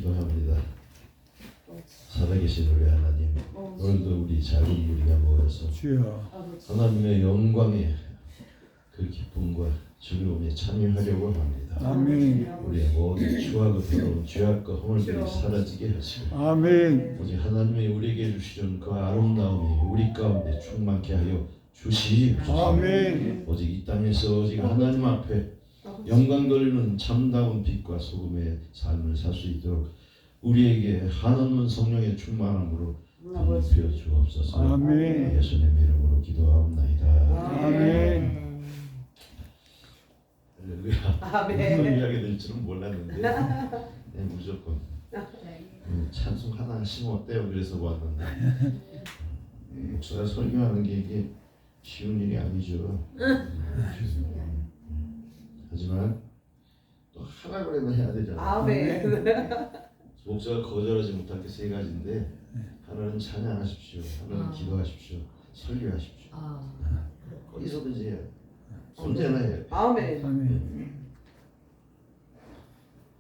기도합니다. 살아계신 우리 하나님, 오늘도 우리 작은 우리가 모여서 하나님의 영광에 그 기쁨과 즐거움에 참여하려고 합니다. 아멘. 우리의 모든 추하고 더러운 죄악과 허물들이 사라지게 하시고 아멘. 오직 하나님이 우리에게 주시는 그 아름다움이 우리 가운데 충만케 하여 주시옵소서. 아멘. 오직 이 땅에서 오직 하나님 앞에 영광 돌리는 참다운 빛과 소금의 삶을 살 수 있도록 우리에게 한없는 성령의 충만함으로 부어 주옵소서. 아멘. 예수님의 이름으로 기도하옵나이다. 아멘. 할렐루야. 아멘. 이야기 될 줄은 몰랐는데 네, 무조건 찬송 하나 하시면 어때요? 그래서 왔는데 목사가 설교하는 게 이게 쉬운 일이 아니죠. 하지만 또 하라고 해도 해야 되잖아요. 아멘. 목사가 거절하지 못할 게 세 가지인데 하나는 찬양하십시오, 하나는 기도하십시오, 설교하십시오. 어디서든지 해요. 언제나 해요. 아멘. 아멘.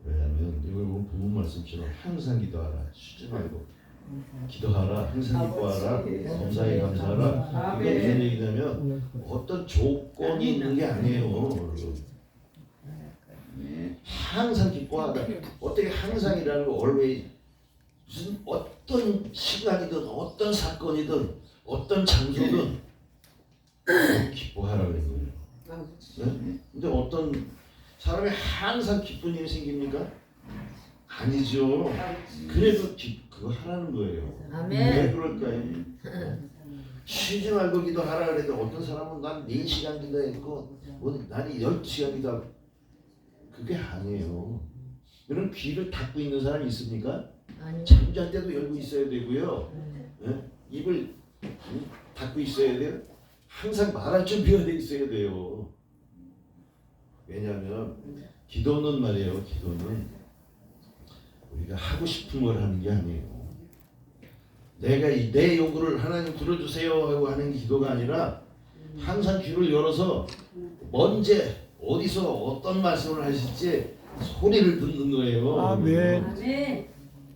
왜냐하면 이걸 보면 부분 말씀처럼 항상 기도하라, 쉬지 말고 기도하라, 항상 기뻐하라, 감사히 감사하라. 이게 무슨 얘기냐면 어떤 조건이 있는 게 아니에요. 항상 기뻐하다. 어떻게 항상이라는 거 always 무슨 어떤 시간이든 어떤 사건이든 어떤 장소든 기뻐하라 그런 거예요. 네? 근데 어떤 사람이 항상 기쁜 일이 생깁니까? 아니죠. 그래도 그거 하라는 거예요. 아멘. 왜 그럴까요? 쉬지 말고 기도하라 그래도 어떤 사람은 난 4시간 기도했고 난 12시간 기도하고 그게 아니에요. 그럼 귀를 닫고 있는 사람이 있습니까? 아니요. 잠잘 때도 열고 있어야 되고요. 네? 입을 닫고 있어야 돼요. 항상 말할 준비가 돼 있어야 돼요. 왜냐하면 기도는 말이에요. 기도는 우리가 하고 싶은 걸 하는 게 아니에요. 내가 내 요구를 하나님 들어주세요 하고 하는 게 기도가 아니라 항상 귀를 열어서 언제 어디서 어떤 말씀을 하실지 소리를 듣는 거예요. 아멘. 아멘.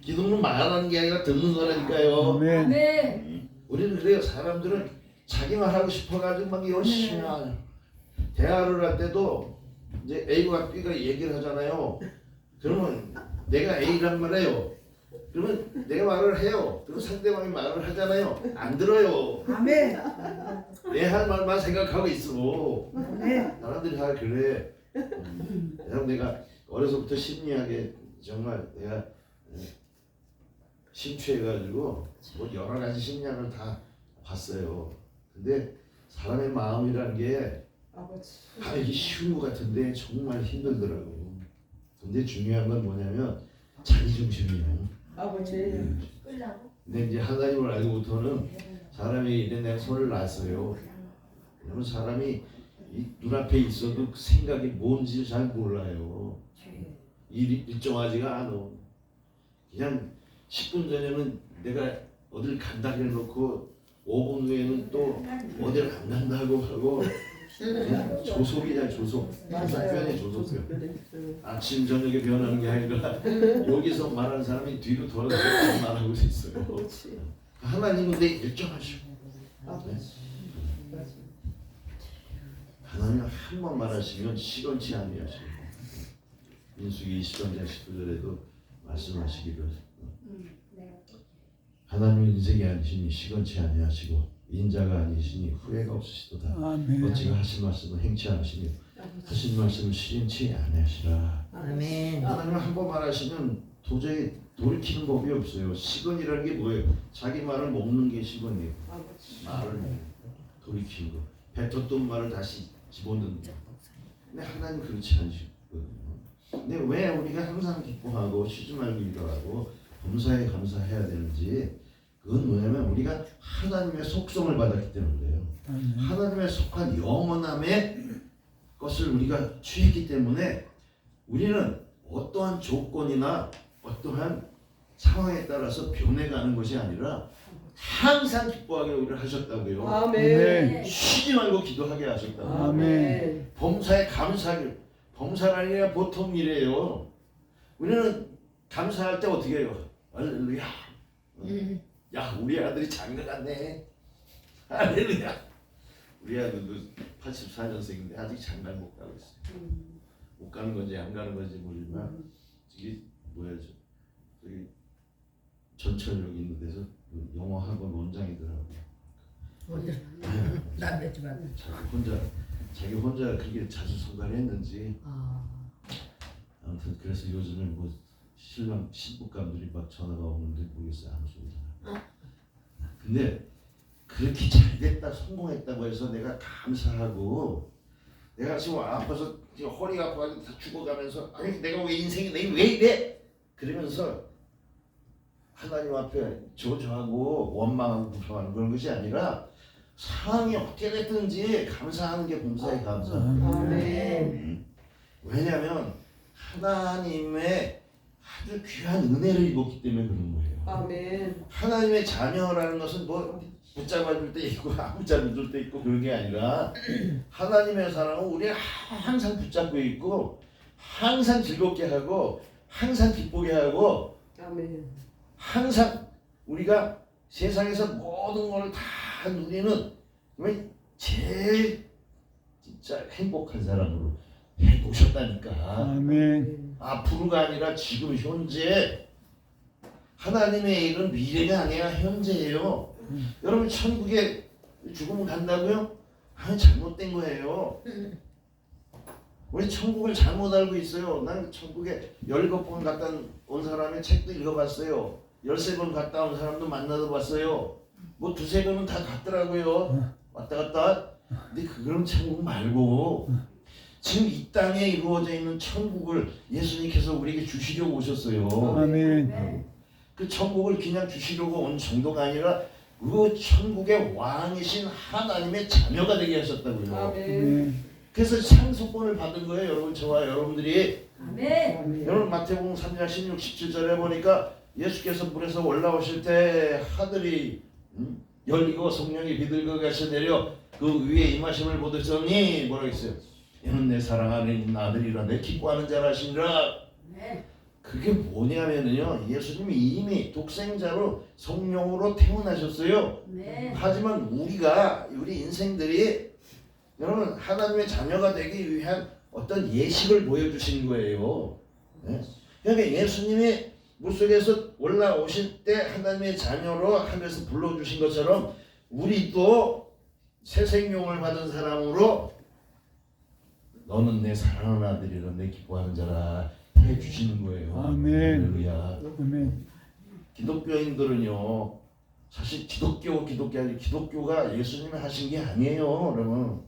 기도는 말하는 게 아니라 듣는 거라니까요. 아멘. 아멘. 우리는 그래요. 사람들은 자기 말하고 싶어가지고 막 열심히 하죠. 대화를 할 때도 이제 A와 B가 얘기를 하잖아요. 그러면 내가 A란 말해요. 그러면 내가 말을 해요. 그럼 상대방이 말을 하잖아요. 안 들어요. 아멘. 내 할 말만 생각하고 있어. 아멘. 사람들이 다 그래. 내가 어려서부터 심리학에 정말 내가 심취해가지고 뭐 여러 가지 심리학을 다 봤어요. 근데 사람의 마음이라는 게 이게 쉬운 것 같은데 정말 힘들더라고. 근데 중요한 건 뭐냐면 자기 중심이에요. 아버지. 근데 이제 하나님을 알고부터는 사람이 이래 내가 손을 놨어요. 왜냐면 사람이 이 눈앞에 있어도 그 생각이 뭔지 잘 몰라요. 일정하지가 않아. 그냥 10분 전에는 내가 어딜 간다 해놓고 5분 후에는 또 어딜 안 간다고 하고 그냥 조속이잖아. 조속. 조속변이 조속변. 아침 저녁에 변하는 게 아니라 여기서 말하는 사람이 뒤로 돌아서 말하고 있어요. 하나님은 내 일정하시고 하나님 한 번 말하시면 시건치 아니하시고 민수기 20장 19절에도 말씀하시기를 하나님은 인생이 아니시니 시건치 아니하시고 인자가 아니시니 후회가 없으시도다. 아멘. 어찌가 하신 말씀을 행치 않으시며 하신 말씀을 실현치 아니하시라. 아멘. 하나님은 한 번 말하시면 도저히 돌이키는 법이 없어요. 시건이라는 게 뭐예요? 자기 말을 먹는 게 시건이에요. 말을 돌이키는 거. 뱉었던 말을 다시 집어넣는 거. 근데 하나님 그렇지 않으시거든요. 근데 왜 우리가 항상 기뻐하고 쉬지 말고 기도하고 범사에 감사해야 되는지 그건 뭐냐면 우리가 하나님의 속성을 받았기 때문이에요. 하나님의 속한 영원함의 것을 우리가 취했기 때문에 우리는 어떠한 조건이나 어떠한 상황에 따라서 변해가는 것이 아니라 항상 기뻐하게 우리를 하셨다고요. 아멘. 쉬지 말고 기도하게 하셨다고요. 아멘. 범사에 감사하길. 범사가 아니라 보통 일이에요. 우리는 감사할 때 어떻게 해요? 할렐루야. 야, 우리 아들이 장가 갔네. 할렐루야. 우리 아들도 84년생인데 아직 장가 못 가고 있어요. 못 가는 건지 안 가는 건지 모르지만 이게 뭐야 저기 전철역 있는 데서 영어 학원 원장이더라고요. 남자지만. 자기 혼자 그게 자수성가했는지 아무튼 그래서 요즘에 뭐 신랑 신부감들이 막 전화가 오는데 모르겠어요. 아무 소리나. 근데 그렇게 잘됐다 성공했다고 해서 내가 감사하고 내가 지금 아파서 지금 허리가 아파서 다 죽어가면서 아니 내가 왜 인생이 왜 이래 그러면서 하나님 앞에 저주하고 원망하고 불평하는 그런 것이 아니라 상황이 어떻게 됐든지 감사하는 게 봉사의 감사. 왜냐하면 하나님의 아주 귀한 은혜를 입었기 때문에 그런 거예요. 아멘. 하나님의 자녀라는 것은 뭐 붙잡아줄 때 있고 안 붙잡아줄 때 있고 그런 게 아니라 하나님의 사랑은 우리가 항상 붙잡고 있고 항상 즐겁게 하고 항상 기쁘게 하고 아멘. 항상 우리가 세상에서 모든 걸 다 누리는 제일 진짜 행복한 사람으로 해놓으셨다니까. 아멘. 앞으로가 아니라 지금 현재 하나님의 일은 미래가 아니라 현재예요. 여러분 천국에 죽으면 간다고요? 아니 잘못된 거예요. 우리 천국을 잘못 알고 있어요. 난 천국에 17번 갔다 온 사람의 책도 읽어봤어요. 13번 갔다 온 사람도 만나도 봤어요. 뭐 두세 번은 다 갔더라고요. 왔다 갔다. 근데 그런 천국 말고 지금 이 땅에 이루어져 있는 천국을 예수님께서 우리에게 주시려고 오셨어요. 아멘. 그 천국을 그냥 주시려고 온 정도가 아니라 그 천국의 왕이신 하나님의 자녀가 되게 하셨다고요. 아멘. 그래서 상속권을 받은 거예요. 여러분 저와 여러분들이. 아멘. 여러분 마태복음 3장 16, 17절에 보니까 예수께서 물에서 올라오실 때 하늘이 열리고 성령이 비둘기가 가시 내려 그 위에 임하심을 보더니 뭐라고 했어요? 이는 내 사랑하는 아들이라 내 기뻐하는 자라시니라. 그게 뭐냐면요, 예수님이 이미 독생자로 성령으로 태어나셨어요. 하지만 우리 인생들이 여러분 하나님의 자녀가 되기 위한 어떤 예식을 보여주신 거예요. 네? 그러니까 예수님이 물속에서 올라오실 때 하나님의 자녀로 하면서 불러주신 것처럼 우리도 새 생명을 받은 사람으로 너는 내 사랑하는 아들이라 내 기뻐하는 자라 해주시는 거예요. 아멘. 할렐루야. 아멘. 기독교인들은요 사실 기독교가 예수님이 하신 게 아니에요. 여러분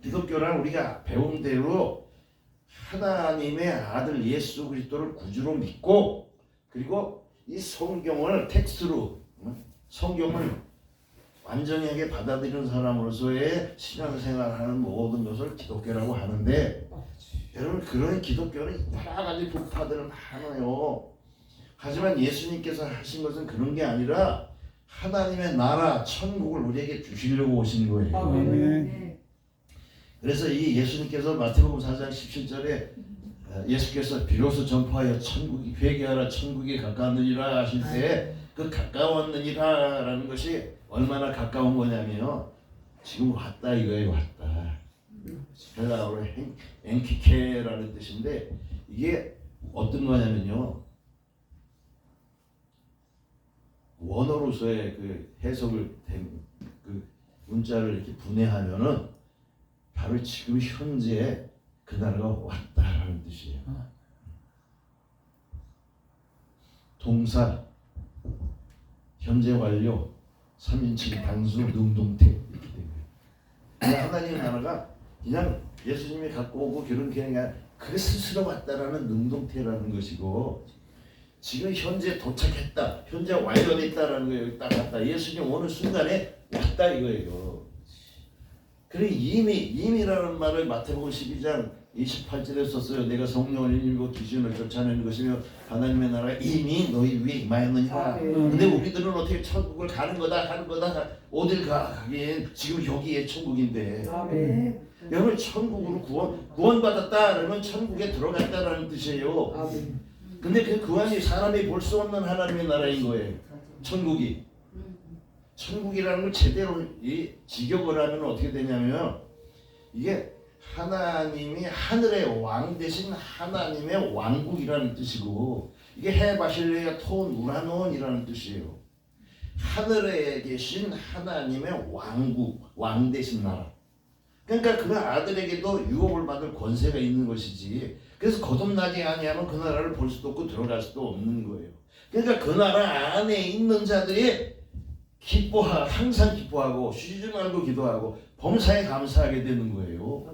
기독교란 우리가 배운 대로 하나님의 아들 예수 그리스도를 구주로 믿고 그리고 이 성경을 텍스트로 성경을 완전하게 받아들이는 사람으로서의 신앙생활하는 모든 것을 기독교라고 하는데 여러분 그런 기독교는 여러 가지 부파들은 많아요. 하지만 예수님께서 하신 것은 그런 게 아니라 하나님의 나라 천국을 우리에게 주시려고 오신 거예요. 아멘. 그래서 이 예수님께서 마태복음 4장 17절에 예수께서 비로소 전파하여 천국이 회개하라 천국이 가까웠느니라 하실 때 그 가까웠느니라 라는 것이 얼마나 가까운 거냐면요 지금 왔다 이거예요. 왔다. 헬라어로 엔키케라는 뜻인데 이게 어떤 거냐면요 원어로서의 그 해석을 된 그 문자를 이렇게 분해하면은 바로 지금 현재 그 나라가 왔다라는 뜻이에요. 동사 현재 완료 3인칭 단수 능동태 이렇게 됩니다. 하나님의 나라가 그냥 예수님이 갖고 오고 그런 게 아니라 그 스스로 왔다라는 능동태라는 것이고 지금 현재 도착했다 현재 완료됐다라는 거예요. 딱 왔다 예수님 오는 순간에 왔다 이거예요. 그리고 이미라는 말을 마태복음 12장 28절에 썼어요. 내가 성령을 인일고 기준을 쫓아내는 것이며 하나님의 나라가 이미 너희 위에 임하였느니라. 근데 우리들은 어떻게 천국을 가는 거다 어딜 가긴 지금 여기에 천국인데. 아멘. 여러분 천국으로 구원받았다 그러면 천국에 들어갔다라는 뜻이에요. 아멘. 근데 그 안이 사람이 볼 수 없는 하나님의 나라인 거예요. 천국이. 천국이라는 걸 제대로 직역을 하면 어떻게 되냐면 이게 하나님이 하늘의 왕 대신 하나님의 왕국이라는 뜻이고 이게 헤바실레아 톤 우라논이라는 뜻이에요. 하늘에 계신 하나님의 왕국, 왕 대신 나라. 그러니까 그 아들에게도 유업을 받을 권세가 있는 것이지. 그래서 거듭나지 아니하면 그 나라를 볼 수도 없고 들어갈 수도 없는 거예요. 그러니까 그 나라 안에 있는 자들이 항상 기뻐하고 쉬지 말고 기도하고 범사에 감사하게 되는 거예요.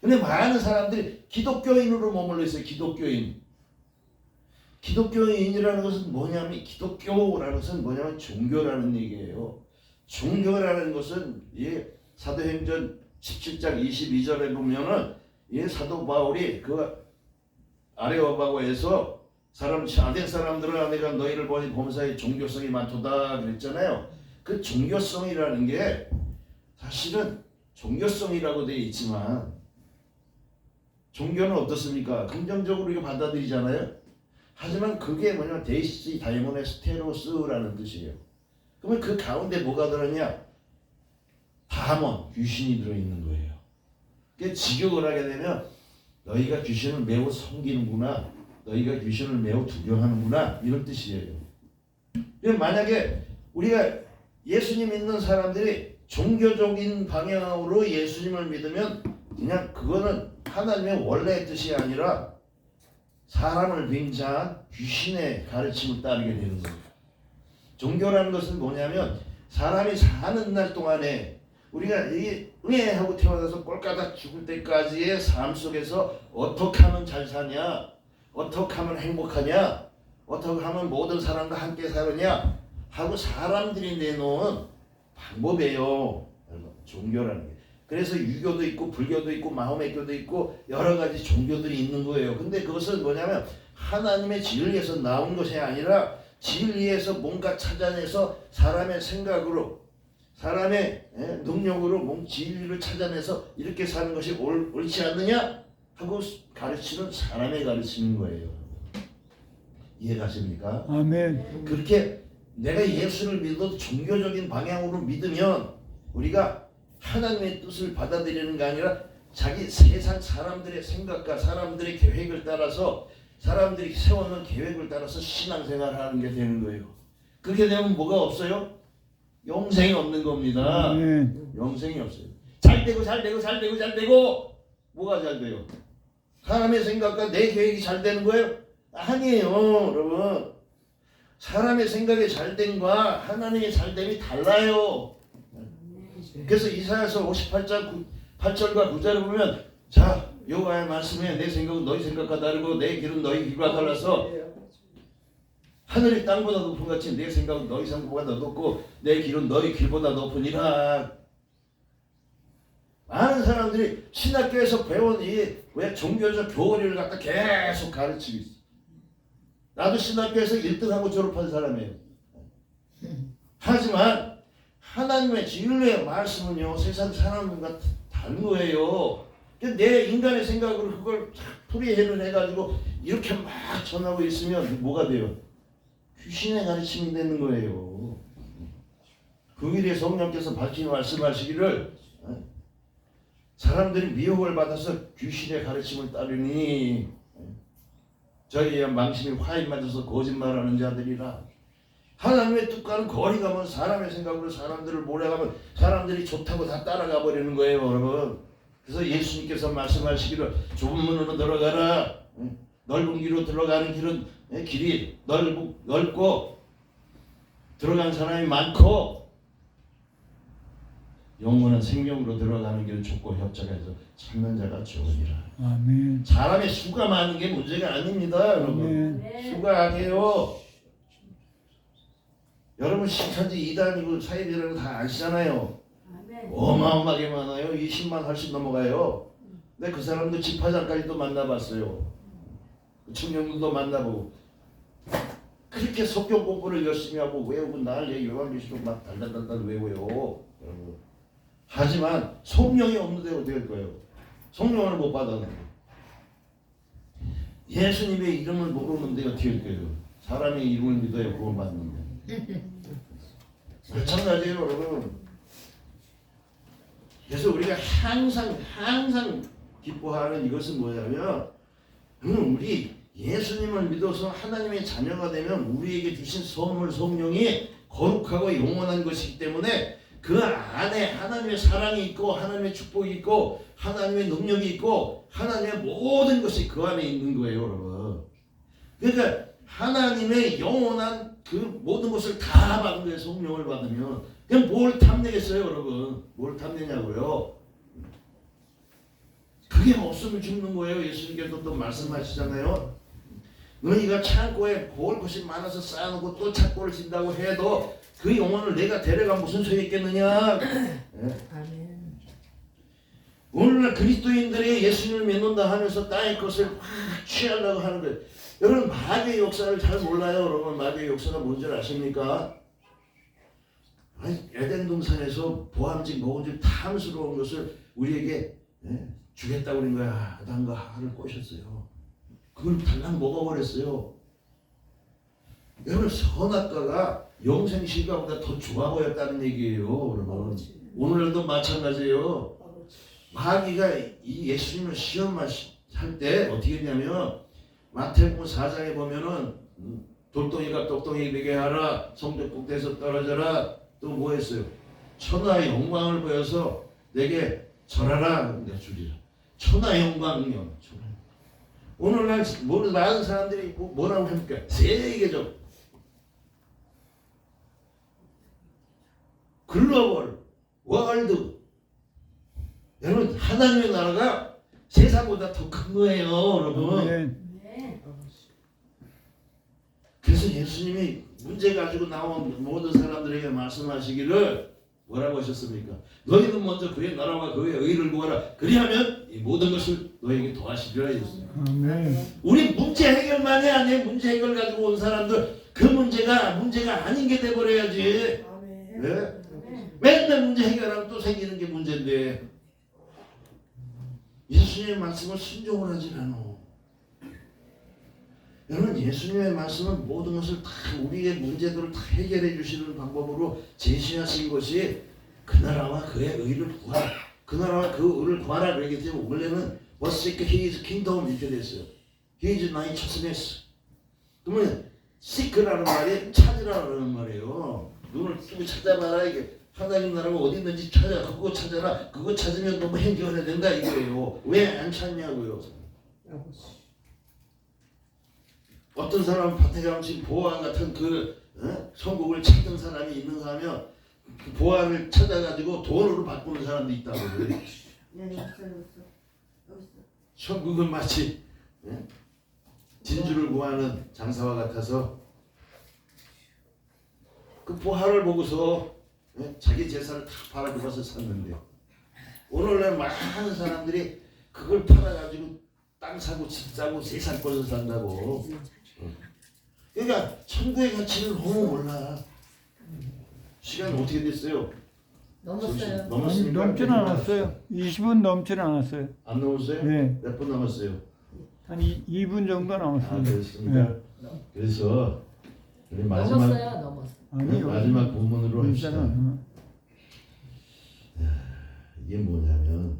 근데 많은 사람들이 기독교인으로 머물러 있어요. 기독교인. 기독교인이라는 것은 뭐냐면 기독교라는 것은 뭐냐면 종교라는 얘기예요. 종교라는 것은 사도행전 17장 22절에 보면은 사도 바울이 그 아레오바고에서 아덴 사람들은 내가 너희를 보니 범사에 종교성이 많도다 그랬잖아요. 그 종교성이라는 게 사실은 종교성이라고 되어 있지만 종교는 어떻습니까? 긍정적으로 이거 받아들이잖아요. 하지만 그게 뭐냐면 데이시 다이모네스테로스라는 뜻이에요. 그러면 그 가운데 뭐가 들었냐? 다몬, 귀신이 들어있는 거예요. 그게 직역을 하게 되면 너희가 귀신을 매우 섬기는구나, 너희가 귀신을 매우 두려워하는구나 이런 뜻이에요. 만약에 우리가 예수님 믿는 사람들이 종교적인 방향으로 예수님을 믿으면 그냥 그거는 하나님의 원래의 뜻이 아니라 사람을 빙자한 귀신의 가르침을 따르게 되는 거예요. 종교라는 것은 뭐냐면 사람이 사는 날 동안에 우리가 하고 태어나서 꼴까닥 죽을 때까지의 삶 속에서 어떻게 하면 잘 사냐, 어떻게 하면 행복하냐, 어떻게 하면 모든 사람과 함께 사느냐 하고 사람들이 내놓은 방법이에요. 종교라는 게. 그래서 유교도 있고 불교도 있고 마호메교도 있고 여러 가지 종교들이 있는 거예요. 근데 그것은 뭐냐면 하나님의 진리에서 나온 것이 아니라 진리에서 뭔가 찾아내서 사람의 생각으로 사람의 능력으로 진리를 찾아내서 이렇게 사는 것이 옳지 않느냐 하고 가르치는 사람의 가르치는 거예요. 이해가십니까? 아멘. 그렇게 내가 예수를 믿어도 종교적인 방향으로 믿으면 우리가 하나님의 뜻을 받아들이는 게 아니라 자기 세상 사람들의 생각과 사람들의 계획을 따라서 사람들이 세워놓은 계획을 따라서 신앙생활을 하는 게 되는 거예요. 그렇게 되면 뭐가 없어요? 영생이 없는 겁니다. 아멘. 영생이 없어요. 잘되고 뭐가 잘 돼요? 사람의 생각과 내 계획이 잘 되는 거예요? 아니에요, 여러분. 사람의 생각이 잘됨과 하나님의 잘됨이 달라요. 그래서 이사야서 58장 8절과 9절을 보면 자, 여호와의 말씀에 내 생각은 너희 생각과 다르고 내 길은 너희 길과 달라서 하늘이 땅보다 높은 같이 내 생각은 너희 생각보다 높고 내 길은 너희 길보다 높으니라. 많은 사람들이 신학교에서 배운 왜 종교적 교리를 갖다 계속 가르치고 있어. 나도 신학교에서 1등하고 졸업한 사람이에요. 하지만 하나님의 진리의 말씀은요 세상 사람들과 다른 거예요. 내 인간의 생각으로 그걸 풀이해를 해가지고 이렇게 막 전하고 있으면 뭐가 돼요? 귀신의 가르침이 되는 거예요. 그 일에 성령께서 밝히 말씀하시기를 사람들이 미혹을 받아서 귀신의 가르침을 따르니 저희의 망신이 화인 맞아서 거짓말하는 자들이라. 하나님의 뜻과는 거리가 먼 사람의 생각으로 사람들을 몰아가면 사람들이 좋다고 다 따라가 버리는 거예요, 여러분. 그래서 예수님께서 말씀하시기를 좁은 문으로 들어가라. 넓은 길로 들어가는 길이 넓고 들어간 사람이 많고 영원한 생명으로 들어가는 길은 좁고 협착해서 찾는 자가 좋으니라. 아멘. 사람의 수가 많은 게 문제가 아닙니다, 여러분. 수가 아니에요. 여러분 신천지 2단이고 사이비라는 거 다 아시잖아요. 어마어마하게 많아요. 20만 훨씬 넘어가요. 근데 그 사람도 집화장까지도 만나봤어요. 청년들도 만나보고 그렇게 성경 공부를 열심히 하고 외우고 날 요한계시록 막 달달달달 외워요. 하지만 성령이 없는데 어떻게 할 거예요? 성령을 못 받았는데 예수님의 이름을 모르는데 어떻게 할까요? 사람의 이름을 믿어야 구원받는데. 마찬가지예요, 여러분. 그래서 우리가 항상 기뻐하는 이것은 뭐냐면 우리 예수님을 믿어서 하나님의 자녀가 되면 우리에게 주신 선물 성령이 거룩하고 영원한 것이기 때문에 그 안에 하나님의 사랑이 있고 하나님의 축복이 있고 하나님의 능력이 있고 하나님의 모든 것이 그 안에 있는 거예요, 여러분. 그러니까 하나님의 영원한 그 모든 것을 다 받은 거예요. 성령을 받으면. 그럼 뭘 탐내겠어요, 여러분? 뭘 탐내냐고요? 그게 없으면 죽는 거예요. 예수님께서 또 말씀하시잖아요. 너희가 창고에 먹을 것이 많아서 쌓아놓고 또 창고를 진다고 해도 그 영혼을 내가 데려가 무슨 소용이 있겠느냐. 네. 아멘. 오늘날 그리스도인들이 예수님을 믿는다 하면서 땅의 것을 확 취하려고 하는 거예요. 여러분 마귀의 역사를 잘 몰라요. 여러분 마귀의 역사가 뭔지 아십니까? 아니, 에덴 동산에서 보암직 먹은즉 탐스러운 것을 우리에게 주겠다고 그런 거야. 아담과 하와를 꼬셨어요. 그걸 달랑 먹어버렸어요. 여러분 선악과가 영생실과보다 더 좋아 보였다는 얘기예요. 여러분 오늘도 마찬가지예요. 마귀가 이 예수님을 시험할 때 어떻게 했냐면 마태복음 4장에 보면은 돌덩이가 똑덩이 되게 하라, 성적 꼭대에서 떨어져라. 또 뭐 했어요? 천하의 영광을 보여서 내게 절하라. 내가 주리라. 천하의 영광이요. 오늘날 많은 사람들이 뭐라고 합니까? 세계적 글로벌 월드. 여러분 하나님의 나라가 세상보다 더 큰 거예요, 여러분. 네. 그래서 예수님이 문제 가지고 나온 모든 사람들에게 말씀하시기를 뭐라고 하셨습니까? 너희는 먼저 그의 나라와 그의 의를 구하라. 그리하면 이 모든 것을 너에게 더하시리라 했습니다. 아멘. 우리 문제 해결만이 아니에요. 문제 해결 가지고 온 사람들 그 문제가 아닌 게 돼버려야지. 아멘. 네? 맨날 문제 해결하면 또 생기는 게 문제인데 예수님의 말씀을 순종을 하지 않아. 여러분 예수님의 말씀은 모든 것을 다 우리의 문제들을 다 해결해 주시는 방법으로 제시하신 것이 그 나라와 그의 의를 구하라. 그 나라와 그 의를 구하라 그러기 때문에 원래는 But seek his kingdom 이렇게 됐어요. His righteousness. 그러면 seek라는 말이 찾으라는 말이에요. 눈을 뜨고 찾아봐라. 이게 하나님 나라가 어디 있는지 찾아. 그거 찾아라. 그거 찾으면 너무 해결해야 된다 이거예요. 왜 안 찾냐고요. 어떤 사람은 밭에 가면 지금 보안 같은 그 천국을 찾는 사람이 있는가 하면 그 보안을 찾아가지고 돈으로 바꾸는 사람도 있다고 그래요. 천국은 마치 진주를 구하는 장사와 같아서 그 보화를 보고서 자기 재산을 다 팔아들어서 샀는데 오늘날 많은 사람들이 그걸 팔아가지고 땅 사고 집 사고 세상권을 산다고. 그러니까 천국의 가치를 너무 몰라. 시간 어떻게 됐어요? 넘었어요. 아니, 넘었습니까? 넘지는 않았어요. 20분 넘지는 않았어요. 안 넘었어요? 네. 몇 분 남았어요? 한 2분 정도 아 남았어요. 그렇습니까? 그래서 우리 마지막 넘었어. 아니, 마지막 부문으로 합시다. 있잖아. 이게 뭐냐면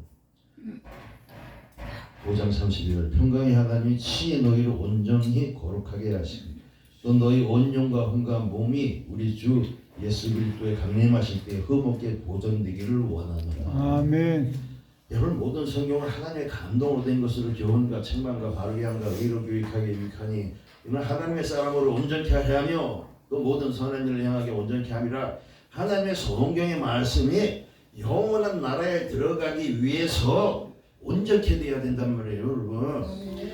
5장 32절 평강의 하나님이 친히 너희를 온전히 거룩하게 하시고 또 너희 온영과 흥과 몸이 우리 주 예수 그리스도의 강림하실 때 흠없게 보존되기를 원하노라. 아멘. 여러분 모든 성경은 하나님의 감동으로 된 것으로 교훈과 책망과 바르게 함과 의로 교육하게 유익하니 이는 하나님의 사람으로 온전케 하며 또 모든 선한 일을 향하게 온전케 함이라. 하나님의 성경의 말씀이 영원한 나라에 들어가기 위해서 온전케 되어야 된단 말이에요, 여러분.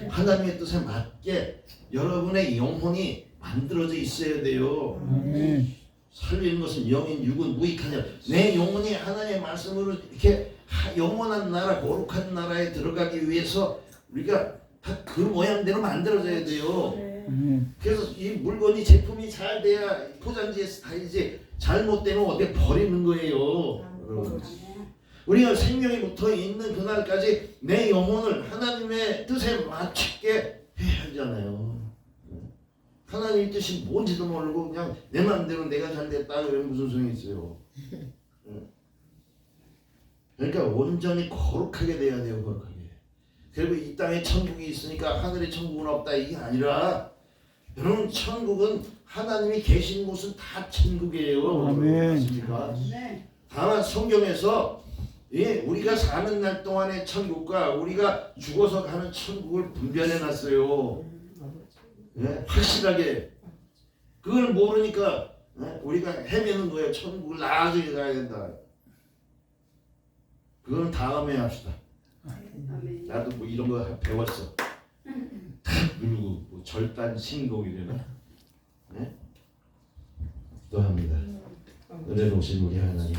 하나님의 뜻에 맞게 여러분의 영혼이 만들어져 있어야 돼요. 아멘. 살리는 것은 영인 육은 무익하냐. 내 영혼이 하나님의 말씀으로 이렇게 영원한 나라, 거룩한 나라에 들어가기 위해서 우리가 다 그 모양대로 만들어져야 돼요. 아멘. 그래서 이 물건이 제품이 잘 돼야 포장지에 스타일이지 잘못되면 어디 버리는 거예요. 여러분. 우리가 생명이 붙어 있는 그날까지 내 영혼을 하나님의 뜻에 맞추게 해야 소리잖아요. 하나님 뜻이 뭔지도 모르고 그냥 내 마음대로 내가 잘 됐다 그러면 무슨 소용이 있어요. 그러니까 온전히 거룩하게 돼야 돼요. 거룩하게. 그리고 이 땅에 천국이 있으니까 하늘에 천국은 없다 이게 아니라 여러분 천국은 하나님이 계신 곳은 다 천국이에요. 아멘. 맞습니까? 네. 다만 성경에서 우리가 사는 날 동안의 천국과 우리가 죽어서 가는 천국을 분별해 놨어요. 확실하게. 그걸 모르니까 우리가 헤매는 거예요. 천국을 나중에 가야 된다. 그건 다음에 합시다. 나도 뭐 이런 거 배웠어. 탁 누르고 뭐 절단 신곡이래나. 또 합니다. 은혜로우신 우리 하나님.